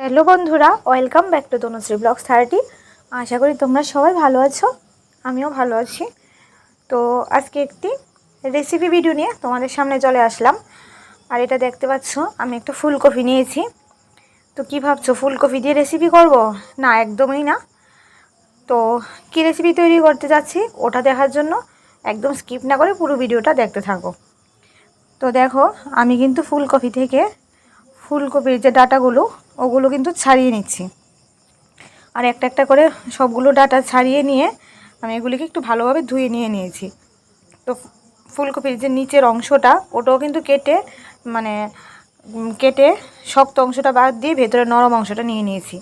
Hello বন্ধুরা, welcome back to Tanushree blogs 30। আশা করি তোমরা সবাই ভালো আছো, আমিও ভালো আছি। তো আজকে একটি রেসিপি ভিডিও নিয়ে তোমাদের সামনে চলে আসলাম। আর এটা দেখতে পাচ্ছ, আমি একটা ফুলকপি নিয়েছি। তো কি ভাবছো, ফুলকপি দিয়ে রেসিপি করব? না, একদমই না। তো কি রেসিপি তৈরি করতে যাচ্ছি ওটা দেখার জন্য একদম স্কিপ না করে পুরো ভিডিওটা দেখতে থাকো। তো দেখো, আমি কিন্তু ফুলকপি থেকে ফুলকপির যে ডাঁটাগুলো ওগুলো কিন্তু ছাড়িয়ে নিচ্ছি। আর একটা একটা করে সবগুলো ডাঁটা ছাড়িয়ে নিয়ে আমি এগুলিকে একটু ভালোভাবে ধুয়ে নিয়েছি। তো ফুলকপির যে নিচের অংশটা ওটাও কিন্তু কেটে শক্ত অংশটা বাদ দিয়ে ভেতরে নরম অংশটা নিয়েছি।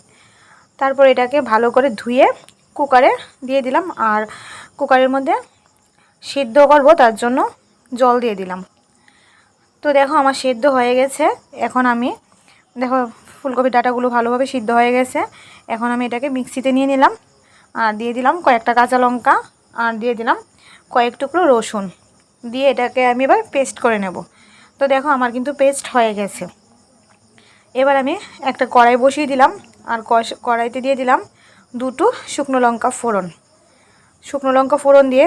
তারপর এটাকে ভালো করে ধুয়ে কুকারে দিয়ে দিলাম। আর কুকারের মধ্যে সিদ্ধ করব, তার জন্য জল দিয়ে দিলাম। তো দেখো, আমার সিদ্ধ হয়ে গেছে। এখন আমি দেখো ফুলকপির ডাঁটাগুলো ভালোভাবে সিদ্ধ হয়ে গেছে। এখন আমি এটাকে মিক্সিতে নিয়ে নিলাম। আর দিয়ে দিলাম কয়েকটা কাঁচা লঙ্কা, আর দিয়ে দিলাম কয়েক টুকরো রসুন। দিয়ে এটাকে আমি এবার পেস্ট করে নেব। তো দেখো, আমার কিন্তু পেস্ট হয়ে গেছে। এবার আমি একটা কড়াই বসিয়ে দিলাম। আর কড়াইতে দিয়ে দিলাম দুটো শুকনো লঙ্কা ফোড়ন। শুকনো লঙ্কা ফোড়ন দিয়ে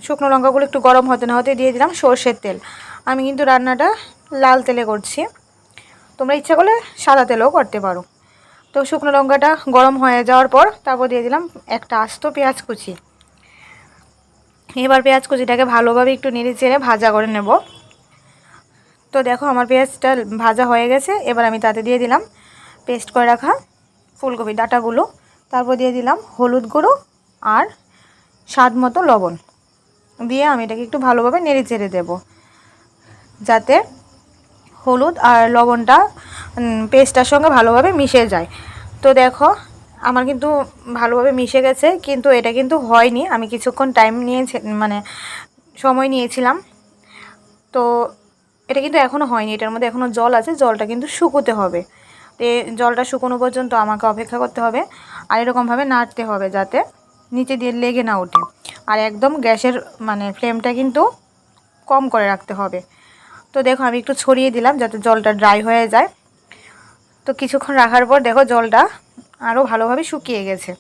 শুকনো লঙ্কাগুলো একটু গরম হতে না হতে দিয়ে দিলাম সর্ষের তেল। আমি কিন্তু রান্নাটা লাল তেলে করছি, তোমরা ইচ্ছা করলে সাদা তেলেও করতে পারো। তো শুকনো লঙ্কাটা গরম হয়ে যাওয়ার পর তারপর দিয়ে দিলাম একটা আস্ত পেঁয়াজ কুচি। এবার পেঁয়াজ কুচিটাকে ভালোভাবে একটু নেড়ে চেড়ে ভাজা করে নেব। তো দেখো, আমার পেঁয়াজটা ভাজা হয়ে গেছে। এবার আমি তাতে দিয়ে দিলাম পেস্ট করে রাখা ফুলকপির ডাঁটাগুলো। তারপর দিয়ে দিলাম হলুদ গুঁড়ো আর স্বাদ মতো লবণ দিয়ে আমি এটাকে একটু ভালোভাবে নেড়ে চেড়ে দেবো, যাতে হলুদ আর লবণটা পেস্টটার সঙ্গে ভালোভাবে মিশে যায়। তো দেখো, আমার কিন্তু ভালোভাবে মিশে গেছে, কিন্তু এটা কিন্তু হয়নি। আমি কিছুক্ষণ সময় নিয়েছিলাম। তো এটা কিন্তু এখনও হয়নি, এটার মধ্যে এখনও জল আছে, জলটা কিন্তু শুকোতে হবে। তো জলটা শুকোনো পর্যন্ত আমাকে অপেক্ষা করতে হবে। আর এরকমভাবে নাড়তে হবে যাতে নিচে দিয়ে লেগে না ওঠে। আর একদম গ্যাসের ফ্লেমটা কিন্তু কম করে রাখতে হবে। তো দেখো, আমি একটু ছড়িয়ে দিলাম যাতে জলটা ড্রাই হয়ে যায়। তো কিছুক্ষণ রাখার পর দেখো জলটা আরও ভালোভাবে শুকিয়ে গেছে,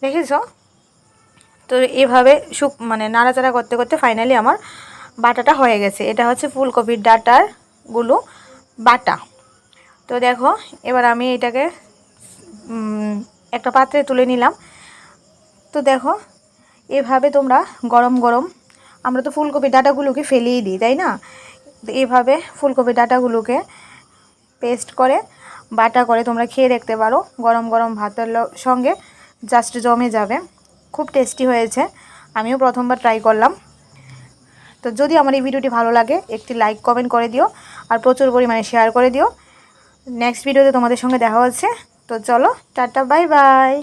দেখেছো? তো এভাবে নাড়াচাড়া করতে করতে ফাইনালি আমার বাটাটা হয়ে গেছে। এটা হচ্ছে ফুলকপির ডাঁটাগুলো বাটা। তো দেখো, এবার আমি এটাকে একটা পাত্রে তুলে নিলাম। তো দেখো, এভাবে তোমরা গরম গরম, আমরা তো ফুলকপির ডাঁটাগুলোকে ফেলেই দিই, তাই না? তো এভাবে ফুলকপির ডাঁটাগুলোকে পেস্ট করে বাটা করে তোমরা খেয়ে দেখতে পারো। গরম গরম ভাতের সঙ্গে জাস্ট জমে যাবে, খুব টেস্টি হয়েছে। আমিও প্রথমবার ট্রাই করলাম। তো যদি আমার এই ভিডিওটি ভালো লাগে একটি লাইক কমেন্ট করে দিও, আর প্রচুর পরিমাণে শেয়ার করে দিও। নেক্সট ভিডিওতে তোমাদের সঙ্গে দেখা হচ্ছে। তো চলো, টাটা, বাই বাই।